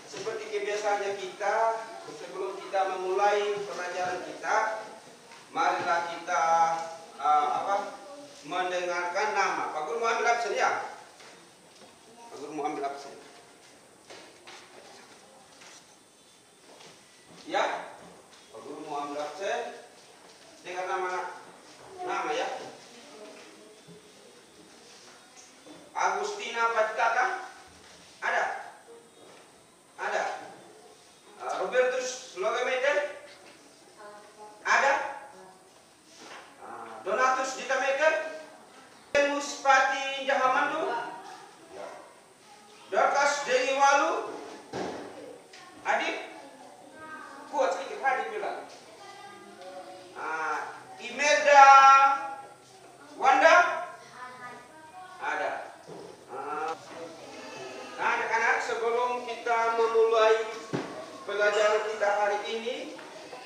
seperti kebiasaannya kita, sebelum kita memulai pelajaran kita, marilah kita mendengarkan nama. Pak Guru mau ambil absen ya? Pak Guru mau ambil absen. Ya, Pak Guru mau ambil absen. Dengar nama ya. Agustina Patkaka? Ada? Ada? Robertus Logemete? Ada? Donatus Ditameker? Muspati Jahamandu? Dorcas Deni Walu? Adik? Kuat sedikit hadir bilang. Imelda Wanda? Ada. Nah, anak-anak, sebelum kita memulai pelajaran kita hari ini,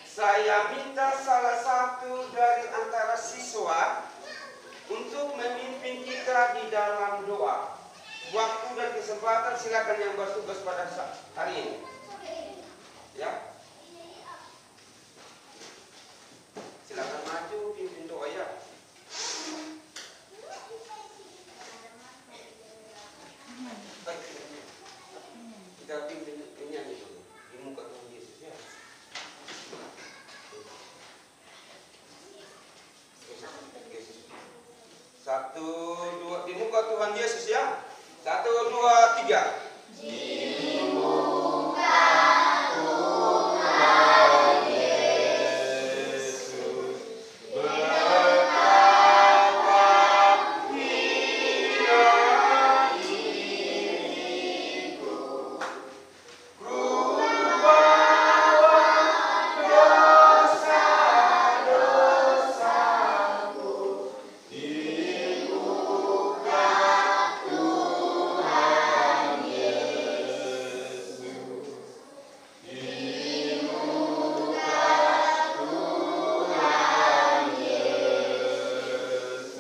saya minta salah satu dari antara siswa untuk memimpin kita di dalam doa. Waktu dan kesempatan silakan yang bertugas pada hari ini. Ya. Silakan maju pimpin doa ya. Kita pimpin nyanyi dulu di muka Tuhan Yesus ya. Satu, dua, di muka Tuhan Yesus ya. 1, 2, 3. Di muka Tuhan Yesus betapa hina diriku, ku bawa dosa-dosaku di muka Tuhan Yesus, di muka Tuhan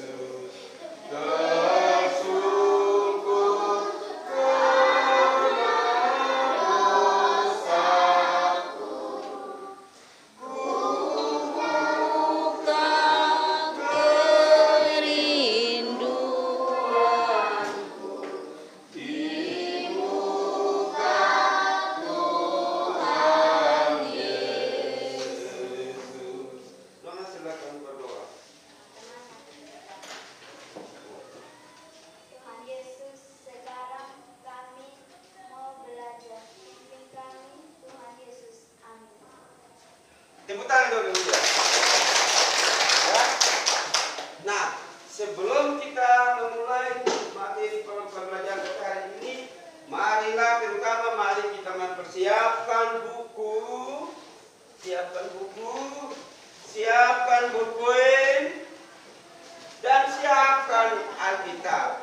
Yesus, tersungkur karena dosaku, ku buka kerinduanku di muka Tuhan Yesus. Nona silakan berdoa. Tuhan Yesus, sekarang kami mau belajar. Pimpin kami, Tuhan Yesus. Amin. Tepuk tangan dulu ya. Ya. Nah, sebelum kita memulai materi pembelajaran kita hari ini, marilah mari kita mempersiapkan buku, siapkan bukuin, dan siapkan Alkitab.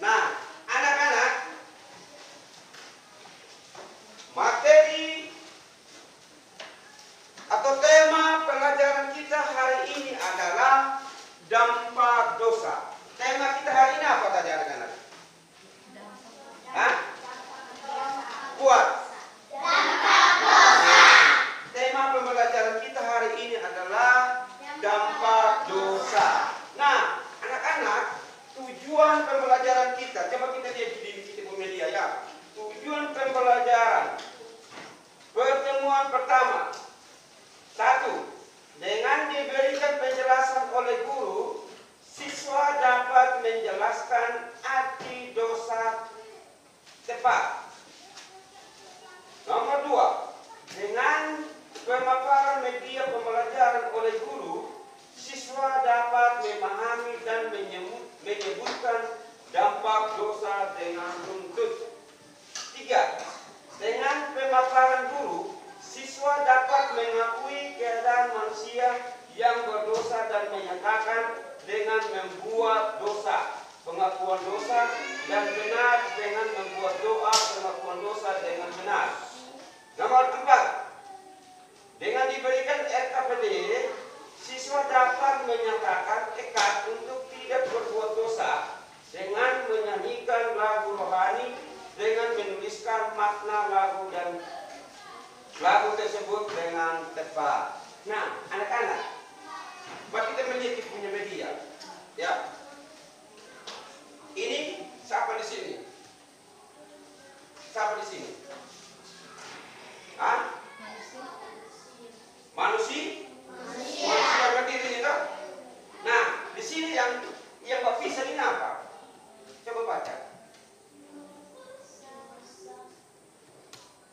Nah, anak-anak, materi atau tema pelajaran kita hari ini adalah dampak dosa. Tema kita hari ini apa tadi anak-anak? Hah? Kuat. Tema pembelajaran kita hari ini adalah dampak dosa. Nah, anak-anak, tujuan pembelajaran kita, coba kita lihat di media ya. Tujuan pembelajaran pertemuan pertama. 1. Dengan diberikan penjelasan oleh guru, siswa dapat menjelaskan arti dosa tepat. Nomor 2. Dengan pemaparan media pembelajaran oleh guru, siswa dapat memahami dan menyebutkan dampak dosa dengan runtut. 3. Dengan pemaparan guru, siswa dapat mengakui keadaan manusia yang berdosa dan menyatakan dengan membuat dosa, pengakuan dosa, dan benar dengan membuat doa pengakuan dosa dengan benar. Nomor 4. Dengan diberikan RKPD, siswa dapat menyatakan tekad untuk tidak berbuat dosa dengan menyanyikan lagu rohani, dengan menulis menuliskan makna lagu dan lagu tersebut dengan tepat. Nah, anak-anak, mari kita melihat punya media, ya. Ini siapa di sini? Siapa di sini? Hah? Manusia? Manusia berdiri itu. Nah, di sini yang berpisah ini apa? Coba baca.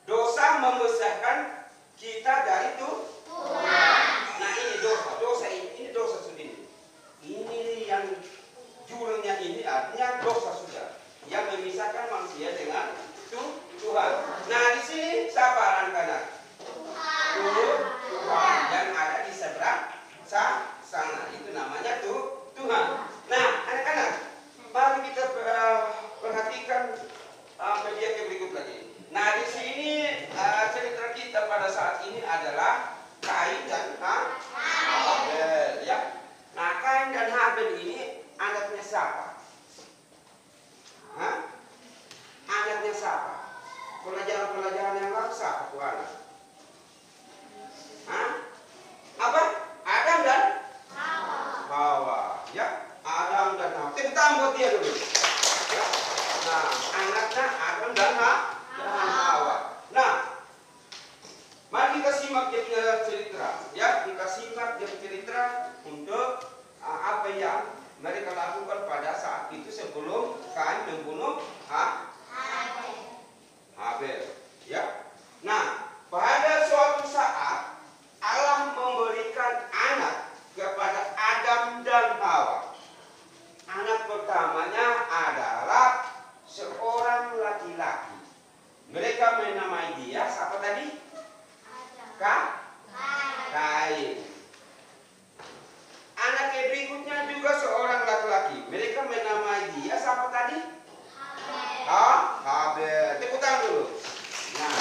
Dosa memisahkan kita dari Tuhan. Nah, ini dosa ini dosa sudah. Ini yang jurangnya ini artinya dosa sudah yang memisahkan manusia dengan Tuhan. Nah, di sini siapa anak-anak? Tuhan yang ada di seberang sana, itu namanya Tuhan. Nah, anak-anak, mari kita perhatikan media yang berikut lagi. Nah, di sini cerita kita pada saat ini adalah Kain dan Habel, ya. Nah, Kain dan Habel ini anaknya siapa? Hah? Anaknya siapa? Pelajaran-pelajaran yang lalu siapa tuh anak? Hah? Apa? Adam dan Hawa. Ya, Adam dan Hawa. Tepuk tangan buat dia dulu. Ya. Nah, anaknya Adam dan Hawa. Nah, mari kita simak dia cerita. Ya, kita simak dia cerita untuk apa yang mereka lakukan pada saat itu sebelum Kain membunuh Habel. Ya. Nah, pada suatu saat Allah memberikan anak kepada Adam dan Hawa. Anak pertamanya adalah seorang laki-laki. Mereka menamai dia siapa tadi? Kain. Anak yang berikutnya juga seorang laki-laki. Mereka menamai dia siapa tadi? Habel. Tepuk tangan dulu. Nah,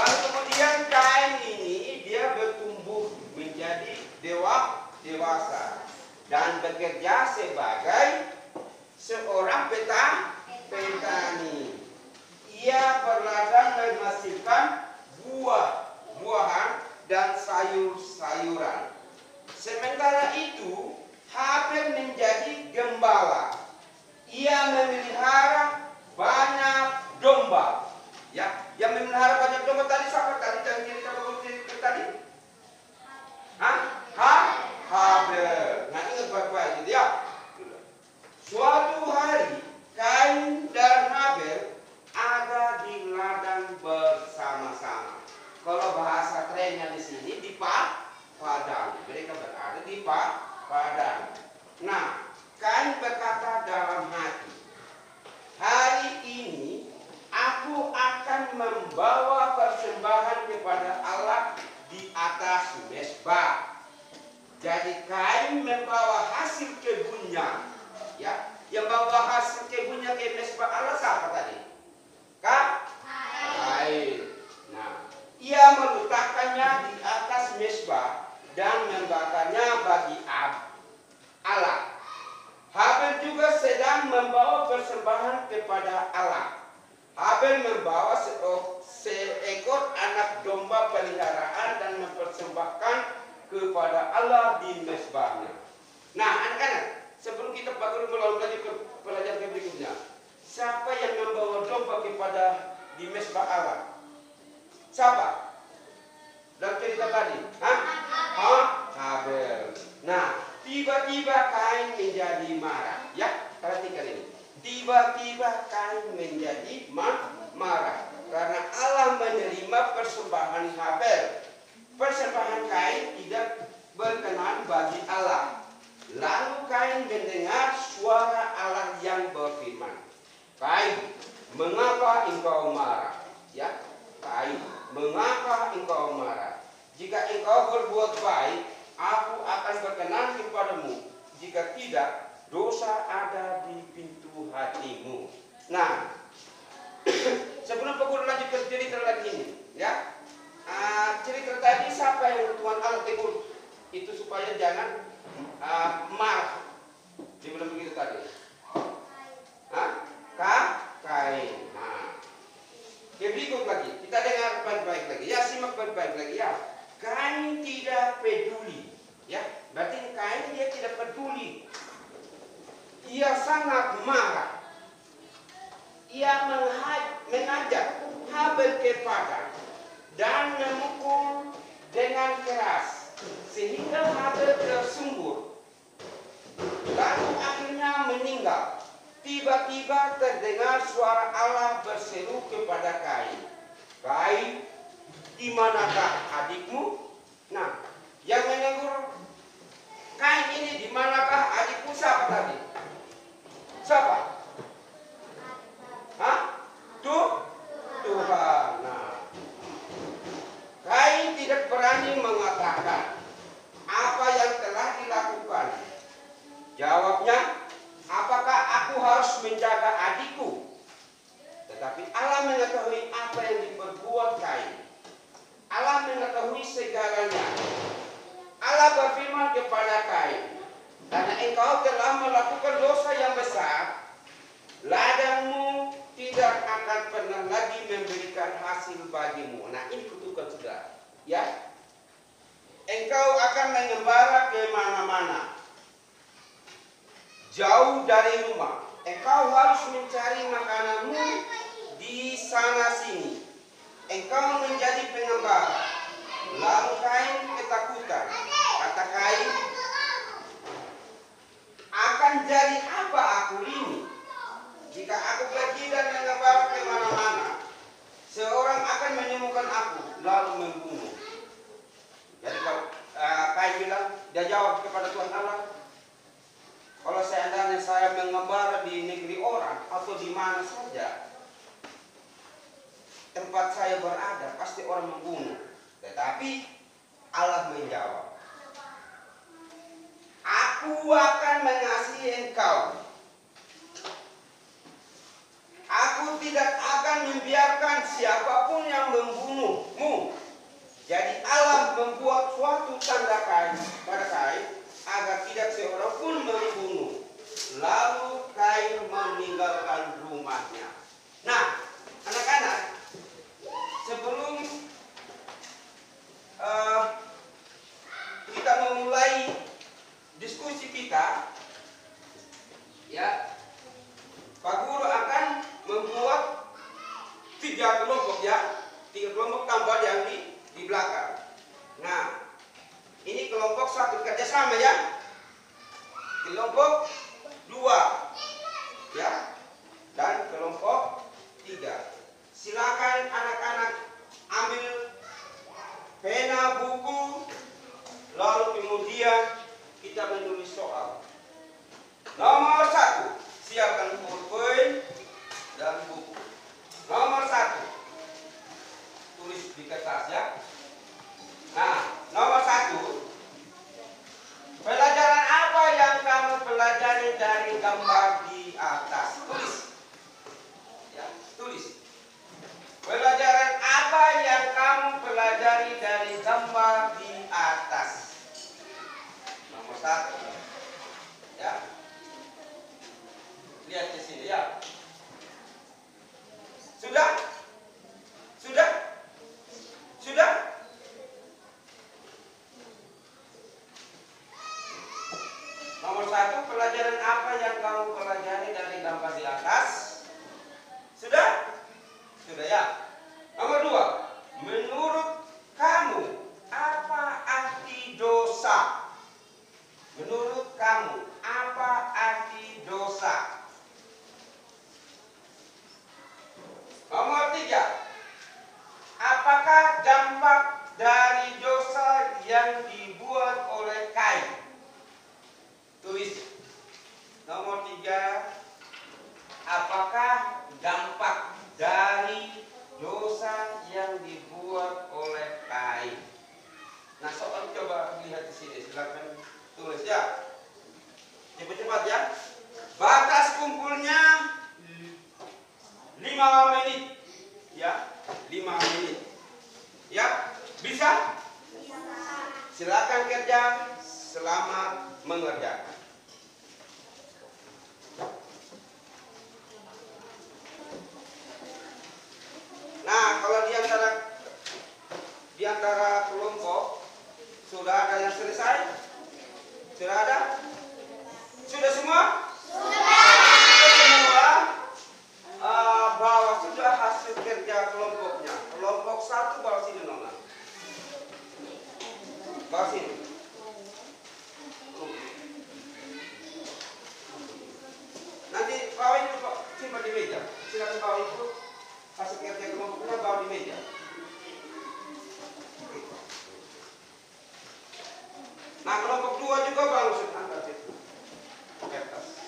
lalu kemudian Kain ini dia bertumbuh menjadi dewasa dan bekerja sebagai seorang petani. Ia berladang menghasilkan buah-buahan dan sayur-sayuran. Sementara itu, Habel menjadi gembala. Ia memelihara banyak domba. Ya, yang memelihara banyak domba tadi siapa tadi? Yang cerita tadi? Habel. Nah, ingat baik-baik gitu ya. Suatu hari Kain dan Habel ada di ladang bersama-sama. Kalau bahasa kerennya di sini di padang. Mereka berada di padang. Nah, Kain berkata dalam hati, hari ini aku akan membawa persembahan kepada Allah di atas mezbah. Jadi Kain membawa hasil kebunnya, ya, yang bawa hasil kebunnya ke mezbah Allah siapa tadi? Kain. Nah, ia meletakkannya di atas mezbah dan membakarnya bagi Allah. Habel juga sedang membawa persembahan kepada Allah. Habel membawa seekor anak domba peliharaan dan mempersembahkan kepada Allah di mezbahnya. Nah, anak-anak, sebelum kita melalui ke pelajaran berikutnya, siapa yang membawa domba kepada di mezbah Allah? Siapa? Dalam cerita tadi? Habel. Nah, tiba-tiba Kain menjadi marah. Ya, perhatikan ini. Tiba-tiba Kain menjadi marah karena Allah menerima persembahan Habel. Persembahan Kain tidak berkenan bagi Allah. Lalu Kain mendengar suara Allah yang berfirman, Kain, mengapa engkau marah? Ya, Kain, mengapa engkau marah? Jika engkau berbuat baik, aku akan berkenan kepadamu. Jika tidak, dosa ada di pintu hatimu. Nah, sebelum Pak lanjut ke cerita lagi ini, ya, cerita tadi siapa yang Tuhan Allah tegur itu supaya jangan marah. Dia bilang begitu tadi. Kain. Nah, Oke, berikut lagi. Kita dengar baik-baik lagi. Ya, simak baik-baik lagi ya. Kain tidak peduli. Ya, berarti Kain dia tidak peduli. Ia sangat marah. Ia mengajak Habel ke padang dan memukul dengan keras sehingga Habel tersungkur. Lalu akhirnya meninggal. Tiba-tiba terdengar suara Allah berseru kepada Kain. Kain, di manakah adikmu? Nah, yang menegur Kain ini, di manakah adikmu, siapa tadi? Siapa? Hah? Tuhan. Nah, Kain tidak berani mengatakan apa yang telah dilakukan. Jawabnya, apakah aku harus menjaga adikku? Tetapi Allah mengetahui apa yang diperbuat Kain. Allah mengetahui segalanya. Allah berfirman kepada Kain, karena engkau telah melakukan dosa yang besar, ladangmu tidak akan pernah lagi memberikan hasil bagimu. Nah, ini kutukan saudara. Ya, engkau akan mengembara ke mana-mana, jauh dari rumah. Engkau harus mencari makananmu di sana sini. Engkau menjadi pengembara. Lalu Kain ketakutan. Kata Kain, akan jadi apa aku ini jika aku pergi dan mengembara ke mana-mana? Seorang akan menemukan aku lalu membunuh. Jadi kalau Kain bilang, dia jawab kepada Tuhan Allah, kalau seandainya saya mengembara di negeri orang atau di mana saja tempat saya berada, pasti orang membunuh. Tetapi Allah menjawab, aku akan mengasihi engkau. Aku tidak akan membiarkan siapapun yang membunuhmu. Jadi Allah membuat suatu tanda Kain pada Kain agar tidak seorang pun membunuh. Lalu Kain meninggalkan rumahnya. Nah, anak-anak, sebelum kita memulai diskusi kita, ya, Pak Guru akan membuat 3 kelompok, ya, 3 kelompok tambah yang di belakang. Nah, ini kelompok 1 kerjasama, ya. Kelompok 2, ya, dan kelompok 3. Silakan anak-anak ambil pena, buku, lalu kemudian kita menulis soal. Nomor 1, siapkan pulpen dan buku. Nomor 1, tulis di kertas, ya. Nah, nomor 1, pelajaran apa yang kamu pelajari dari gambar di atas? Tulis, ya, tulis. Pelajaran apa yang kamu pelajari dari gambar di atas? Nomor 1, ya. Lihat di sini, ya. Sudah? Sudah? Sudah? Nomor 1, pelajaran apa yang kamu pelajari dari gambar di atas? Sudah? Sudah, ya. Nomor 2, menurut kamu apa arti dosa? Menurut kamu apa arti dosa? Nomor 3, apakah dampak dari dosa yang dibuat oleh Kain? Tulis. Nomor 3, apakah dampak dari dosa yang dibuat oleh Kain? Nah, soal coba lihat di sini, silakan tulis, ya. Cepat-cepat, ya. Batas kumpulnya 5 menit, ya. 5 menit, ya. Bisa? Silakan kerja, selamat mengerjakan. Nah, antara kelompok. Sudah ada yang selesai? Sudah ada? Sudah semua? Sudah semua. Bawa sudah hasil kerja kelompoknya. Kelompok 1 bawa sini Nona. Bawa sini. Nanti bawa itu simpan di meja. Silakan bawa itu hasil kerja kelompoknya bawa di meja. Nah, kelompok 2 juga bawa angkat itu. Kertas.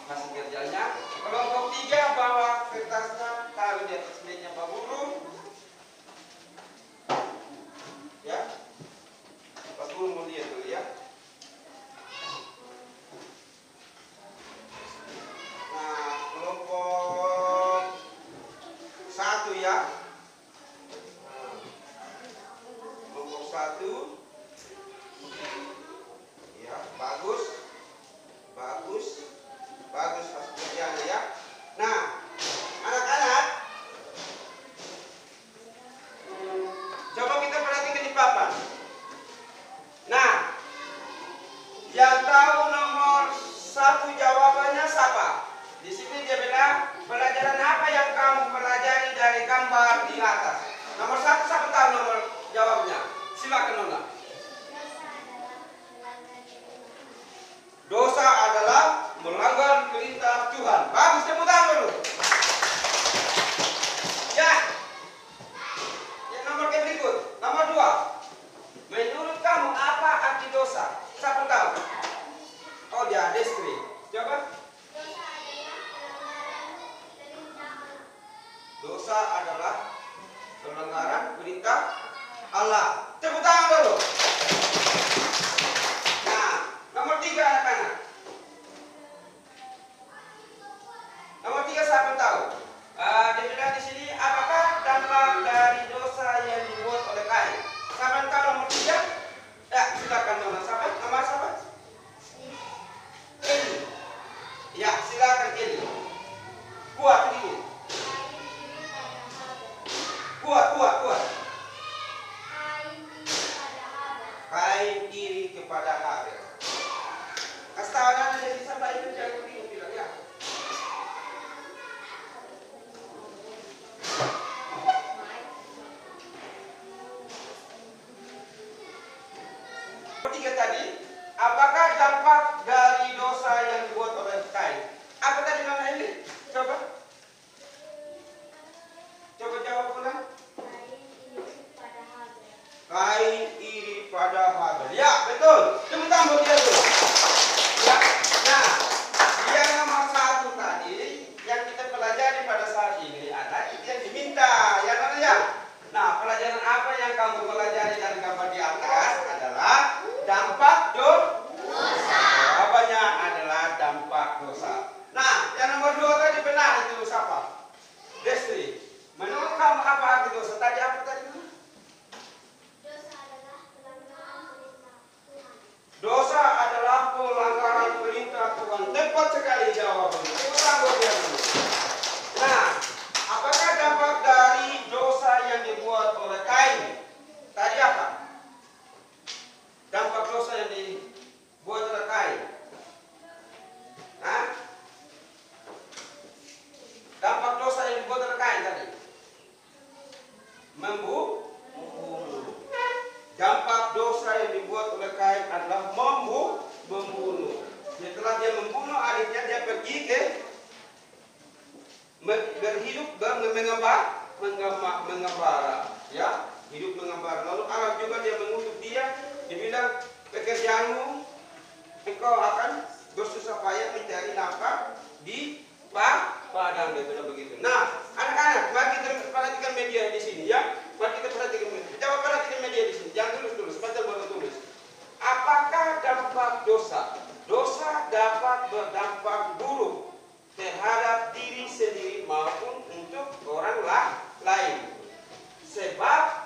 Hasil kerjanya. Kelompok 3 bawa kertasnya taruh di atas meja Pak Guru. Ya. Pak Guru mau lihat dulu ya. Nah, kelompok 1 ya. Kelompok 1. Ya, bagus. Bagus hasil kerjanya ya. Nah, anak-anak, coba kita perhatikan di papan. Nah, yang tahu nomor 1 jawabannya siapa? Di sini dia bilang, pelajaran apa yang kamu pelajari dari gambar di atas? Nomor 1 siapa tahu nomor jawabnya? Silakan Nona. Dosa adalah melanggar perintah Tuhan. Bagus, tepuk tangan dulu. Ya. Yang nomor berikut, nomor 2. Menurut kamu apa arti dosa? Siapa tahu? Oh, dia Destri. Coba. Dosa adalah pelanggaran perintah Allah. Tepuk tangan dulu. Nah, nomor 3 anak-anak. Nomor 3 siapa tahu? Dia bilang di sini, apakah dampak dari dosa yang dibuat oleh Kain? Siapa tahu nomor 3? Ya, silakan Nona. Siapa? Nama siapa? Eli. Ya, silakan Eli. Kuat sedikit. Kuat. Kain iri kepada Habel. Kasih tahu anak jadi sampai itu jangan bingung bilang ya. Ketiga tadi, apakah dampak dari dosa yang dibuat oleh Kain? Apa tadi Nona ini? Coba jawab ulang. Kain iri pada Habel. Ya, betul. Tepuk tangan buat dia dulu. Ya. Nah, yang nomor 1 tadi yang kita pelajari pada saat ini adalah itu yang diminta. Ya, Nona ya. Nah, pelajaran apa yang kamu pelajari dari gambar di atas adalah dampak dosa. Jawabannya adalah dampak dosa. Nah, yang nomor 2 tadi benar itu siapa? Destri. Menurut kamu apa arti dosa? Tadi apa tadi? Dosa adalah pelanggaran perintah Tuhan. Tepat sekali jawabannya. Tepuk dia dulu. Nah, apakah dampak dari dosa yang dibuat oleh Kain? Tadi apa? Dampak dosa yang dibuat oleh Kain. Hah? Dampak dosa yang dibuat oleh Kain tadi. Membunuh. Dampak dosa yang dibuat oleh Kain adalah membunuh. Setelah dia membunuh adiknya, dia pergi ke berhidup mengembara, ya, hidup mengembara. Lalu Allah juga dia mengutuk dia bilang, pekerjaanmu engkau akan bersusah payah mencari nafkah di padang, begitu. Nah, anak-anak, mari kita perhatikan media di sini ya. Mari kita perhatikan media. Coba perhatikan media di sini. Jangan tulis, sebentar baru tulis. Apakah dampak dosa? Dosa dapat berdampak buruk terhadap diri sendiri maupun untuk orang lain. Sebab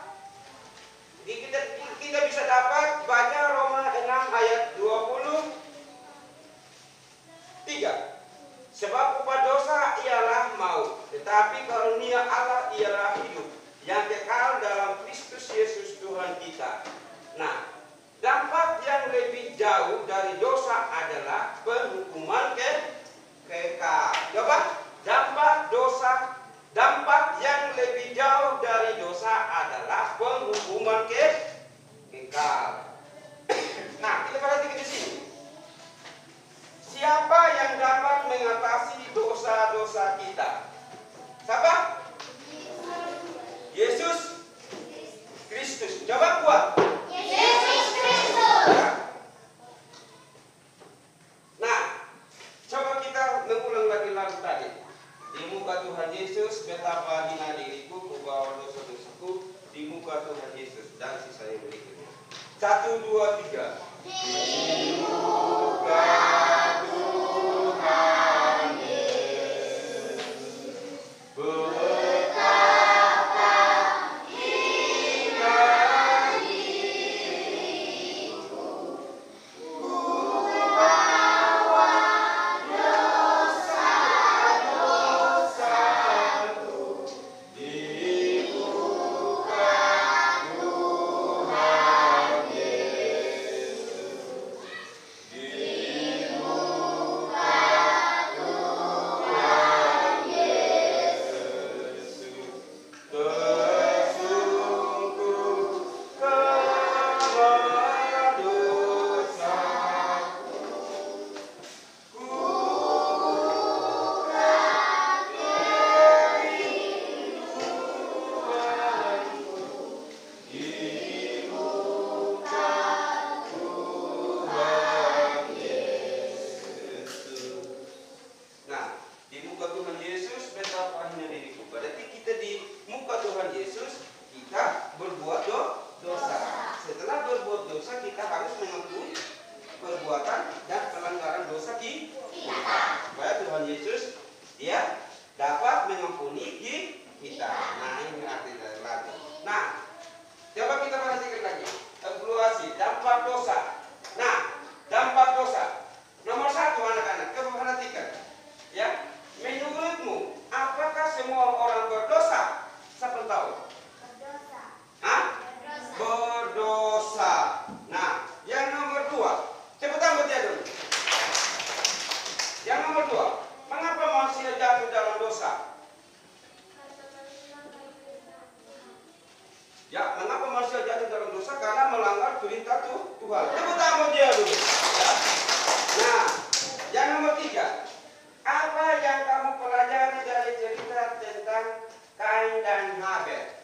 kita bisa dapat baca Roma 6 ayat 23. Sebab upah dosa ialah maut, tetapi karunia Allah ialah hidup yang kekal dalam Di muka Tuhan Yesus, betapa hina diriku, kubawa dosa-dosaku di muka Tuhan Yesus. Dan sisanya berikutnya. 1, 2, 3. Di muka Tuhan Yesus, betapa hina diriku, kubawa dosa-dosaku di muka Tuhan Yesus, di muka Tuhan Yesus. Tersungkur karena dosaku, kubuka kerinduanku di muka Tuhan Yesus. Nah, di muka Tuhan Yesus betapa hina diriku. Berarti kita di muka Tuhan Yesus kita berbuat dosa. Setelah berbuat dosa kita harus mengakui perbuatan dan pelanggaran dosa kita. Supaya Tuhan Yesus dia dapat mengampuni kita. Nah, ini arti dari lagu. Nah, coba kita perhatikan lagi. Evaluasi dampak dosa. Nah, dampak dosa. Nomor 1 anak-anak, coba perhatikan. Ya, menurutmu apakah semua orang berdosa? Siapa tahu? Berdosa. Hah? Berdosa. Berdosa. Nah, yang nomor 2, cepetan baca dulu. Yang nomor 2, mengapa manusia jatuh dalam dosa? Ya, mengapa manusia jatuh dalam dosa? Karena melanggar perintah Tuhan. Cepetan baca dulu. Ya. Nah, yang nomor 3, apa yang kamu pelajari dari cerita tentang Kain dan Habel?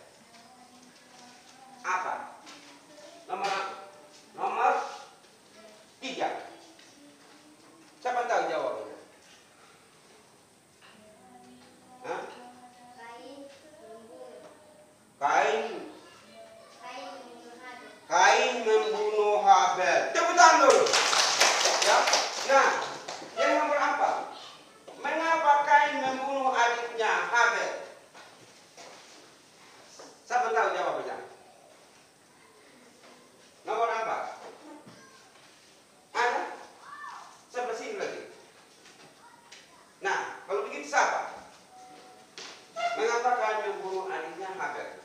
Apa? Nomor 3. Siapa tahu jawabnya? Hah? Kain membunuh Habel. Cepetan dulu. Ya. Nah, yang nomor 4. Mengapa Kain membunuh adiknya Habel? Siapa tahu jawabannya? Nomor 4. Ada? Sebelah sini lagi. Nah, kalau begitu siapa? Mengapa Kain membunuh adiknya Habel?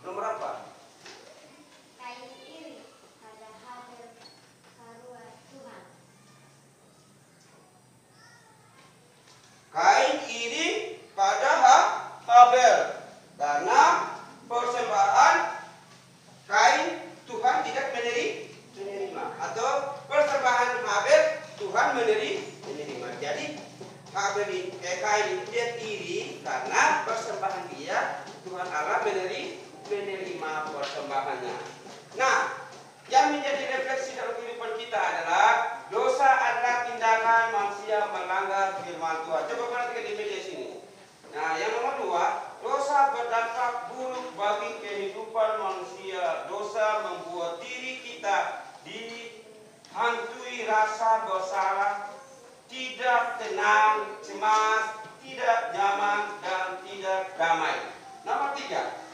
Nomor apa? Kain iri pada Habel karya Tuhan. Kain iri pada Habel karena persembahan Kain Tuhan tidak menerima atau persembahan Habel Tuhan menerima. Jadi Kain itu dia iri karena persembahan dia Tuhan Allah menerima persembahannya. Nah, yang menjadi refleksi dalam kehidupan kita adalah dosa adalah tindakan manusia melanggar firman Tuhan. Coba perhatikan di media sini. Nah, yang nomor 2, dosa berdampak buruk bagi kehidupan manusia. Dosa membuat diri kita dihantui rasa bersalah, tidak tenang, cemas, tidak nyaman, dan tidak damai. Nomor 3,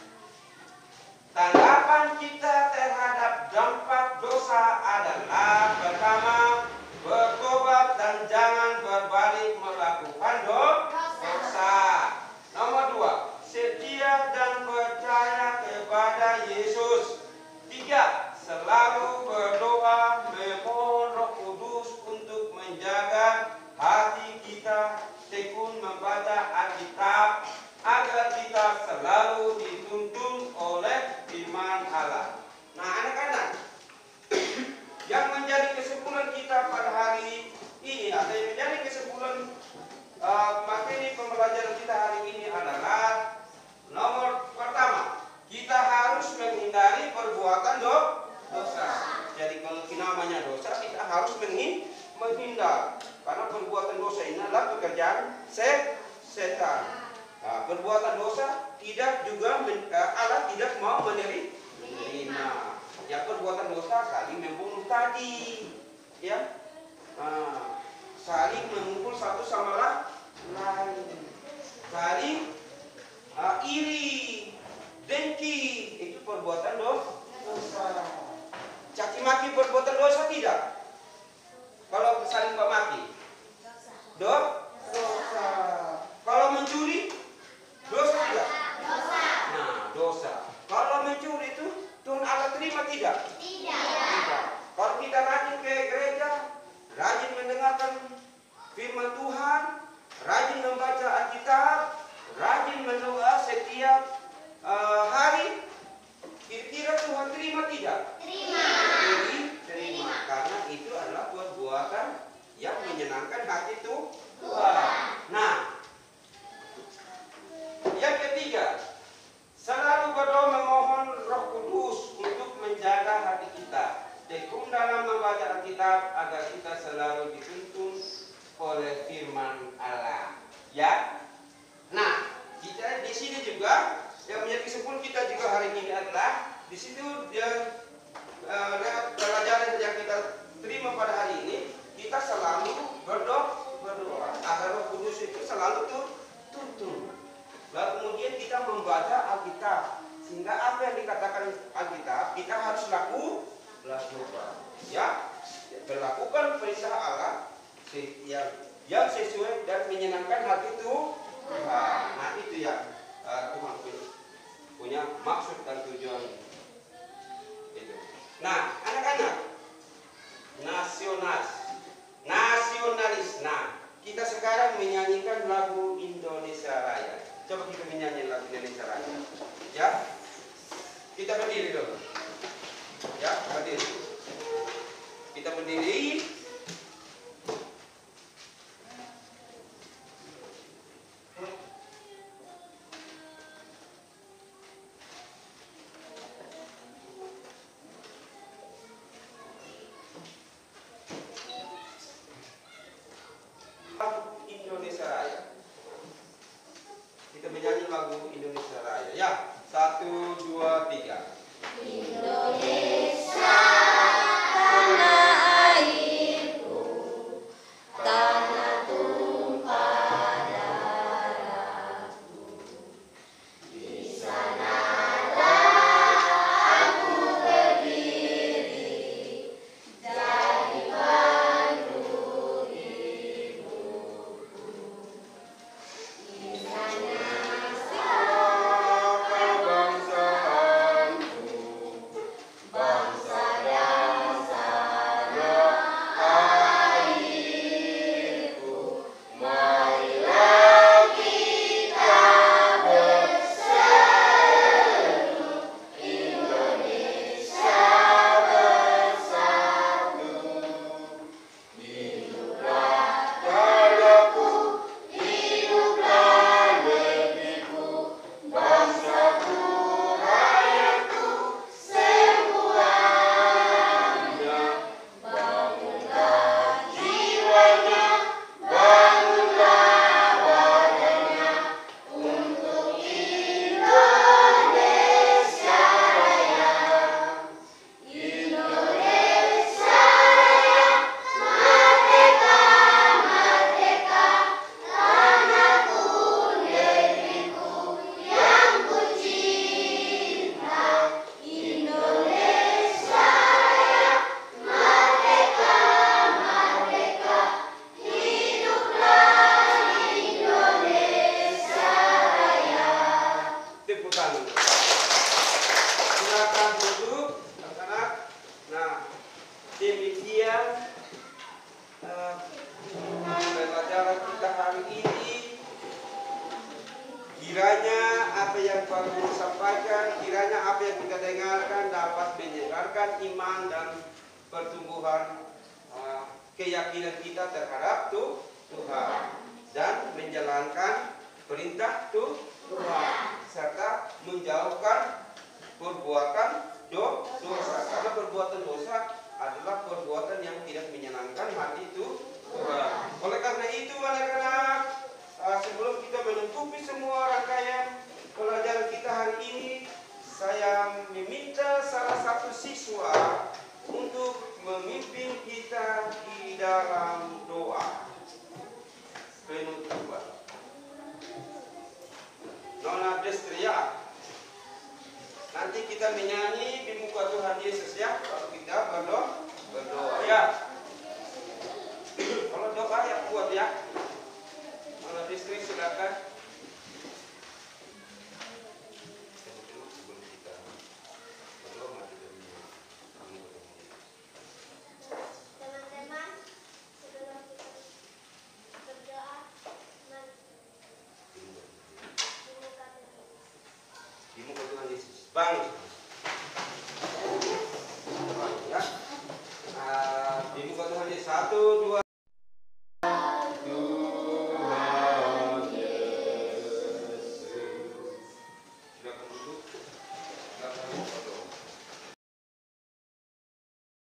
tanggapan kita terhadap dampak dosa adalah pertama, bertobat dan jangan berbalik melakukan dosa. Nomor 2, setia dan percaya kepada Yesus. 3, selalu berdoa memohon Roh Kudus untuk menjaga hati kita tekun membaca Karena perbuatan dosa ini adalah pekerjaan setan. Nah, perbuatan dosa tidak juga Allah tidak mau menerima. Ya, perbuatan dosa saling membunuh tadi, ya, saling memukul satu sama lain, saling iri, dengki, itu perbuatan dosa. Caci maki perbuatan dosa tidak? Kalau saling memaki, dosa. Kalau mencuri, dosa tidak? Nah, dosa. Kalau mencuri itu Tuhan Allah terima tidak? Tidak. Kalau kita rajin ke gereja, rajin mendengarkan firman Tuhan, rajin membaca Alkitab, rajin berdoa setiap hari, kira-kira Tuhan terima tidak? Terima. Karena itu adalah perbuatan yang menyenangkan hati Tuhan. Nah, yang ketiga, selalu berdoa memohon Roh Kudus untuk menjaga hati kita. Tekun dalam membaca Alkitab agar kita selalu dituntun oleh firman Allah. Ya. Nah, kita di sini juga yang menjadi kesimpulan kita juga hari ini adalah di situ dia pelajaran yang kita terima pada hari ini, kita selalu berdoa agar Roh Kudus itu selalu tuntun. Lalu kemudian kita membaca Alkitab, sehingga apa yang dikatakan Alkitab kita harus lakukan. Ya, berlakukan perintah Allah yang sesuai dan menyenangkan hati Tuhan. Nah, itu ya Tuhan punya maksud dan tujuan itu. Nah, anak-anak nasionalis. Nah, kita sekarang menyanyikan lagu Indonesia Raya. Coba kita menyanyi lagu Indonesia Raya. Ya, kita berdiri dulu. Ya, berdiri. Kita berdiri. Indonesia Raya. Kita menyanyi lagu Indonesia Raya. Ya, 1, 2, 3. Indonesia tanah airku, tanah tumpah darahku. Di sanalah aku berdiri, jadi pandu hidupku. Di sana Kiranya apa yang Pak Guru sampaikan, kiranya apa yang kita dengarkan dapat menyegarkan iman dan pertumbuhan keyakinan kita terhadap Tuhan dan menjalankan perintah Tuhan serta menjauhkan perbuatan dosa, karena perbuatan dosa adalah perbuatan yang tidak menyenangkan hati Tuhan. Tuhan Yesus. Bangun. Ya. Dibuka Tuhan Yesus. 1, 2.